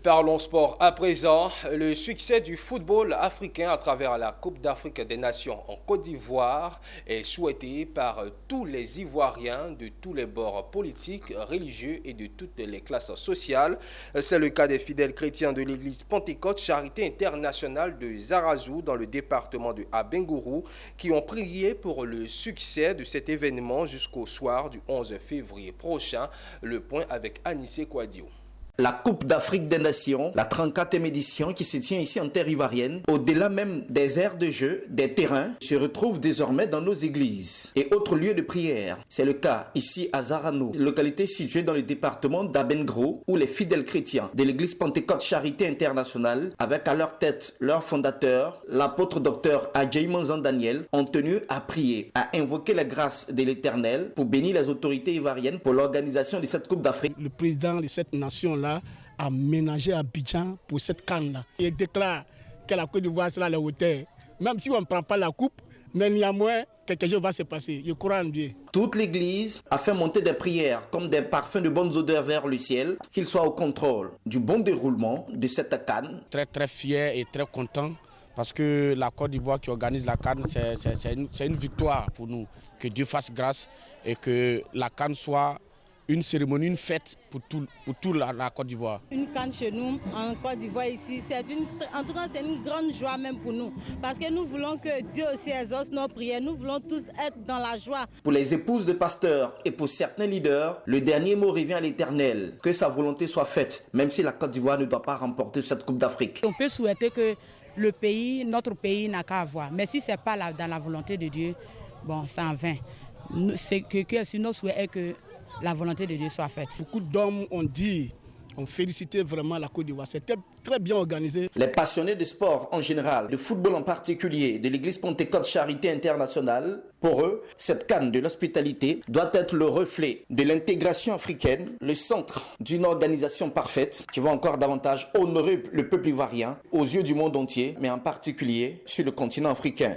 Parlons sport à présent. Le succès du football africain à travers la Coupe d'Afrique des Nations en Côte d'Ivoire est souhaité par tous les Ivoiriens de tous les bords politiques, religieux et de toutes les classes sociales. C'est le cas des fidèles chrétiens de l'église Pentecôte Charité Internationale de Zarazou dans le département de Abengourou qui ont prié pour le succès de cet événement jusqu'au soir du 11 février prochain. Le point avec Anissé Kouadio. La Coupe d'Afrique des Nations, la 34e édition qui se tient ici en terre ivoirienne, au-delà même des aires de jeu, des terrains, se retrouve désormais dans nos églises et autres lieux de prière. C'est le cas ici à Zarano, localité située dans le département d'Abengourou, où les fidèles chrétiens de l'église Pentecôte Charité Internationale, avec à leur tête leur fondateur, l'apôtre docteur Adjaï Manzan Daniel, ont tenu à prier, à invoquer la grâce de l'Éternel pour bénir les autorités ivoiriennes pour l'organisation de cette Coupe d'Afrique. Le président de cette nation-là a ménagé Abidjan pour cette canne-là. Il déclare que la Côte d'Ivoire sera à la hauteur. Même si on ne prend pas la coupe, mais néanmoins, quelque chose va se passer. Je crois en Dieu. Toute l'église a fait monter des prières comme des parfums de bonnes odeurs vers le ciel, qu'il soit au contrôle du bon déroulement de cette canne. Très fier et très content parce que la Côte d'Ivoire qui organise la canne, c'est une victoire pour nous. Que Dieu fasse grâce et que la canne soit une cérémonie, une fête pour tout la Côte d'Ivoire. Une canne chez nous, en Côte d'Ivoire ici, en tout cas c'est une grande joie même pour nous. Parce que nous voulons que Dieu aussi exauce nos prières, nous voulons tous être dans la joie. Pour les épouses de pasteurs et pour certains leaders, le dernier mot revient à l'Éternel. Que sa volonté soit faite, même si la Côte d'Ivoire ne doit pas remporter cette Coupe d'Afrique. On peut souhaiter que notre pays n'a qu'à avoir. Mais si ce n'est pas dans la volonté de Dieu, bon, c'est en vain. Si nos souhaits est que la volonté de Dieu soit faite. Beaucoup d'hommes ont félicité vraiment la Côte d'Ivoire. C'était très bien organisé. Les passionnés de sport en général, de football en particulier, de l'église Pentecôte Charité Internationale, pour eux, cette canne de l'hospitalité doit être le reflet de l'intégration africaine, le centre d'une organisation parfaite qui va encore davantage honorer le peuple ivoirien aux yeux du monde entier, mais en particulier sur le continent africain.